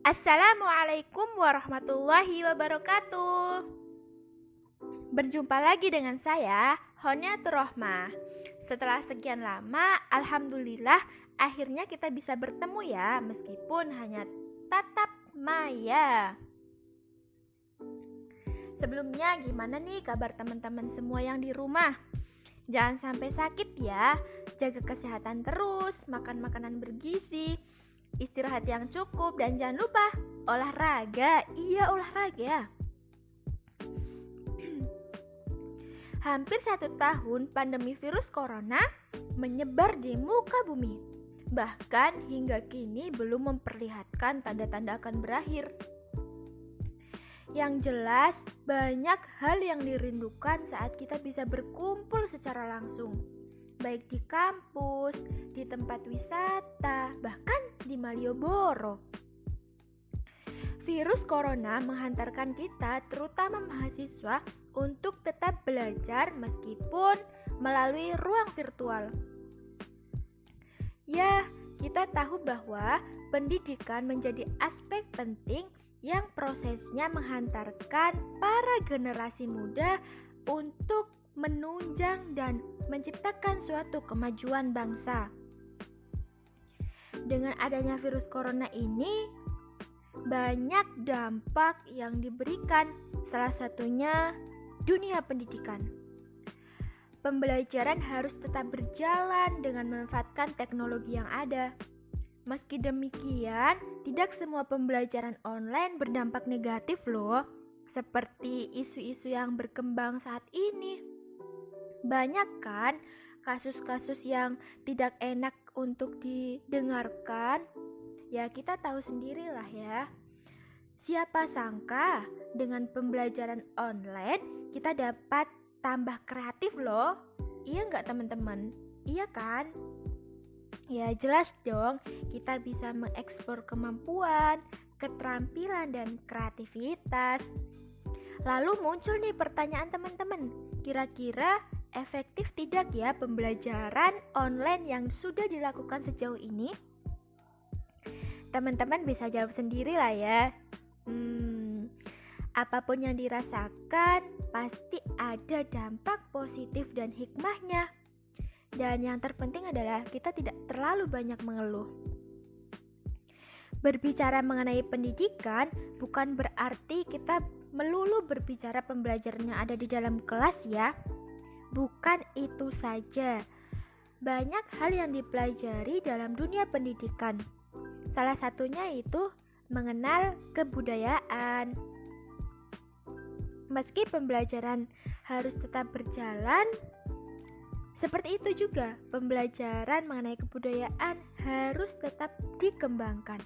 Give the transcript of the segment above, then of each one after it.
Assalamualaikum warahmatullahi wabarakatuh. Berjumpa lagi dengan saya, Honiatur Rohmah. Setelah sekian lama, alhamdulillah akhirnya kita bisa bertemu ya, meskipun hanya tatap maya. Sebelumnya gimana nih kabar teman-teman semua yang di rumah? Jangan sampai sakit ya, jaga kesehatan terus, makan makanan bergizi, istirahat yang cukup, dan jangan lupa olahraga. Iya, olahraga. Hampir 1 tahun pandemi virus corona menyebar di muka bumi. Bahkan hingga kini belum memperlihatkan tanda-tanda akan berakhir. Yang jelas, banyak hal yang dirindukan saat kita bisa berkumpul secara langsung. Baik di kampus, di tempat wisata, bahkan di Malioboro. Virus corona menghantarkan kita, terutama mahasiswa, untuk tetap belajar meskipun melalui ruang virtual. Ya, kita tahu bahwa pendidikan menjadi aspek penting yang prosesnya menghantarkan para generasi muda untuk menunjang dan menciptakan suatu kemajuan bangsa. Dengan adanya virus corona ini, banyak dampak yang diberikan, salah satunya dunia pendidikan. Pembelajaran harus tetap berjalan dengan memanfaatkan teknologi yang ada. Meski demikian, tidak semua pembelajaran online berdampak negatif loh, seperti isu-isu yang berkembang saat ini. Banyak kan kasus-kasus yang tidak enak untuk didengarkan? Ya, kita tahu sendirilah ya. Siapa sangka dengan pembelajaran online kita dapat tambah kreatif loh. Iya nggak teman-teman? Iya kan? Ya jelas dong, kita bisa mengeksplor kemampuan, keterampilan, dan kreativitas. Lalu muncul nih pertanyaan teman-teman, kira-kira efektif tidak ya pembelajaran online yang sudah dilakukan sejauh ini? Teman-teman bisa jawab sendiri lah ya. Apapun yang dirasakan, pasti ada dampak positif dan hikmahnya. Dan yang terpenting adalah kita tidak terlalu banyak mengeluh. Berbicara mengenai pendidikan bukan berarti kita melulu berbicara pembelajaran yang ada di dalam kelas ya. Bukan itu saja. Banyak hal yang dipelajari dalam dunia pendidikan. Salah satunya itu mengenal kebudayaan. Meski pembelajaran harus tetap berjalan, seperti itu juga pembelajaran mengenai kebudayaan harus tetap dikembangkan.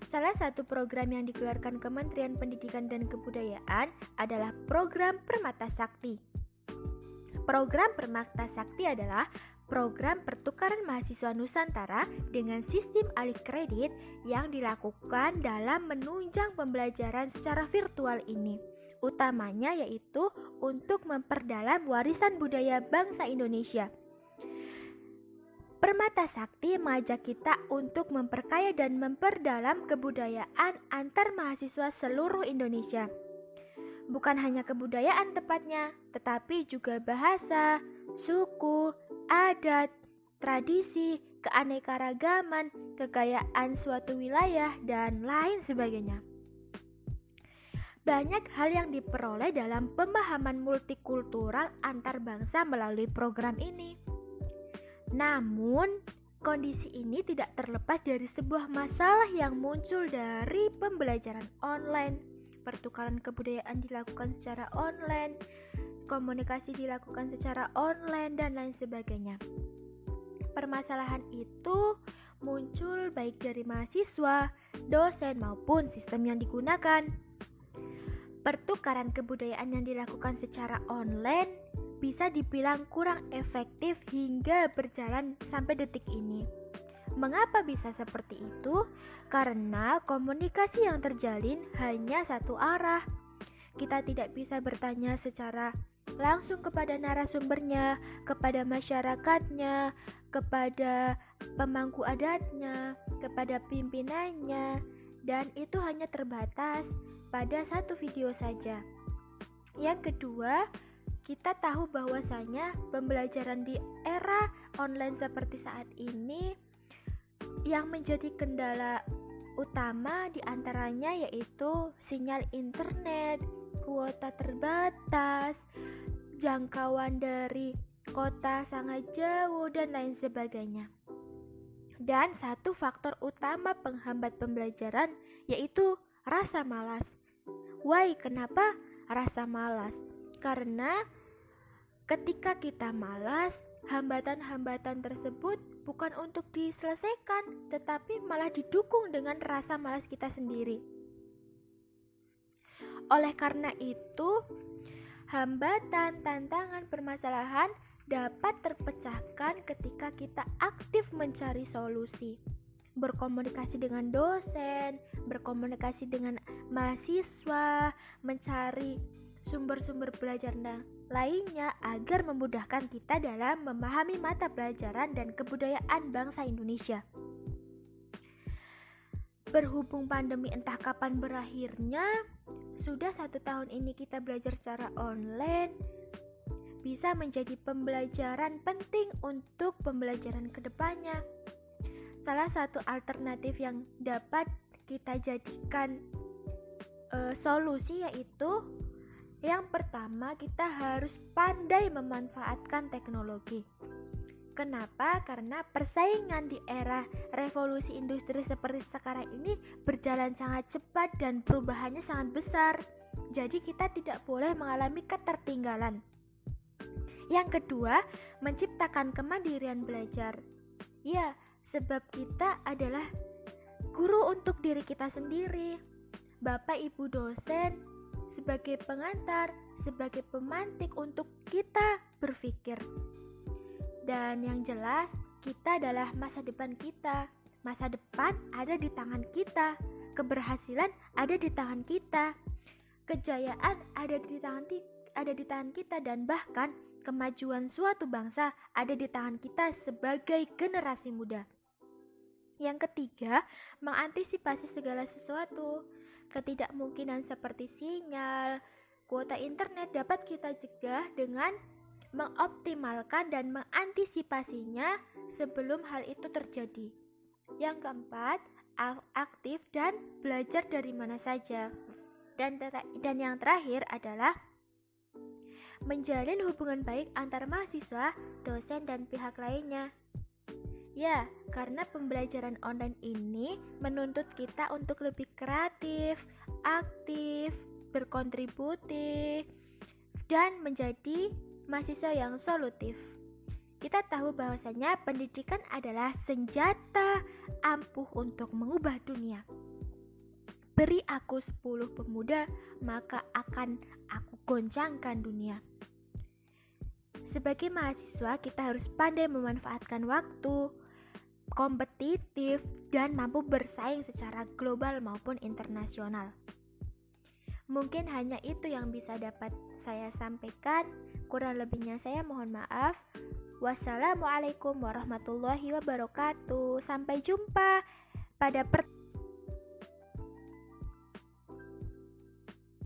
Salah satu program yang dikeluarkan Kementerian Pendidikan dan Kebudayaan adalah program Permata Sakti. Program Permata Sakti adalah program pertukaran mahasiswa Nusantara dengan sistem alih kredit yang dilakukan dalam menunjang pembelajaran secara virtual ini. Utamanya yaitu untuk memperdalam warisan budaya bangsa Indonesia. Permata Sakti mengajak kita untuk memperkaya dan memperdalam kebudayaan antar mahasiswa seluruh Indonesia. Bukan hanya kebudayaan tepatnya, tetapi juga bahasa, suku, adat, tradisi, keanekaragaman, kekayaan suatu wilayah, dan lain sebagainya. Banyak hal yang diperoleh dalam pemahaman multikultural antar bangsa melalui program ini. Namun, kondisi ini tidak terlepas dari sebuah masalah yang muncul dari pembelajaran online. Pertukaran kebudayaan dilakukan secara online, komunikasi dilakukan secara online, dan lain sebagainya. Permasalahan itu muncul baik dari mahasiswa, dosen, maupun sistem yang digunakan. Pertukaran kebudayaan yang dilakukan secara online bisa dibilang kurang efektif hingga berjalan sampai detik ini. Mengapa bisa seperti itu? Karena komunikasi yang terjalin hanya satu arah. Kita tidak bisa bertanya secara langsung kepada narasumbernya, kepada masyarakatnya, kepada pemangku adatnya, kepada pimpinannya, dan itu hanya terbatas pada satu video saja. Yang kedua, kita tahu bahwasanya pembelajaran di era online seperti saat ini yang menjadi kendala utama diantaranya yaitu sinyal internet, kuota terbatas, jangkauan dari kota sangat jauh, dan lain sebagainya. Dan satu faktor utama penghambat pembelajaran yaitu rasa malas. Why? Kenapa rasa malas? Karena ketika kita malas, hambatan-hambatan tersebut bukan untuk diselesaikan, tetapi malah didukung dengan rasa malas kita sendiri. Oleh karena itu, hambatan, tantangan, permasalahan dapat terpecahkan ketika kita aktif mencari solusi, berkomunikasi dengan dosen, berkomunikasi dengan mahasiswa, mencari sumber-sumber belajar lainnya agar memudahkan kita dalam memahami mata pelajaran dan kebudayaan bangsa Indonesia. Berhubung pandemi entah kapan berakhirnya, sudah 1 tahun ini kita belajar secara online, bisa menjadi pembelajaran penting untuk pembelajaran kedepannya. Salah satu alternatif yang dapat kita jadikan solusi yaitu yang pertama, kita harus pandai memanfaatkan teknologi. Kenapa? Karena persaingan di era revolusi industri seperti sekarang ini berjalan sangat cepat dan perubahannya sangat besar. Jadi kita tidak boleh mengalami ketertinggalan. Yang kedua, menciptakan kemandirian belajar. Ya, sebab kita adalah guru untuk diri kita sendiri. Bapak Ibu dosen sebagai pengantar, sebagai pemantik untuk kita berpikir. Dan yang jelas, kita adalah masa depan kita. Masa depan ada di tangan kita. Keberhasilan ada di tangan kita. Kejayaan ada di tangan kita, dan bahkan kemajuan suatu bangsa ada di tangan kita sebagai generasi muda. Yang ketiga, mengantisipasi segala sesuatu. Ketidakmungkinan seperti sinyal, kuota internet dapat kita cegah dengan mengoptimalkan dan mengantisipasinya sebelum hal itu terjadi. Yang keempat, aktif dan belajar dari mana saja. Dan yang terakhir adalah menjalin hubungan baik antar mahasiswa, dosen, dan pihak lainnya. Ya, karena pembelajaran online ini menuntut kita untuk lebih kreatif, aktif, berkontribusi, dan menjadi mahasiswa yang solutif. Kita tahu bahwasanya pendidikan adalah senjata ampuh untuk mengubah dunia. Beri aku 10 pemuda, maka akan aku goncangkan dunia. Sebagai mahasiswa, kita harus pandai memanfaatkan waktu, kompetitif, dan mampu bersaing secara global maupun internasional. Mungkin hanya itu yang bisa dapat saya sampaikan. Kurang lebihnya saya mohon maaf. Wassalamualaikum warahmatullahi wabarakatuh. Sampai jumpa pada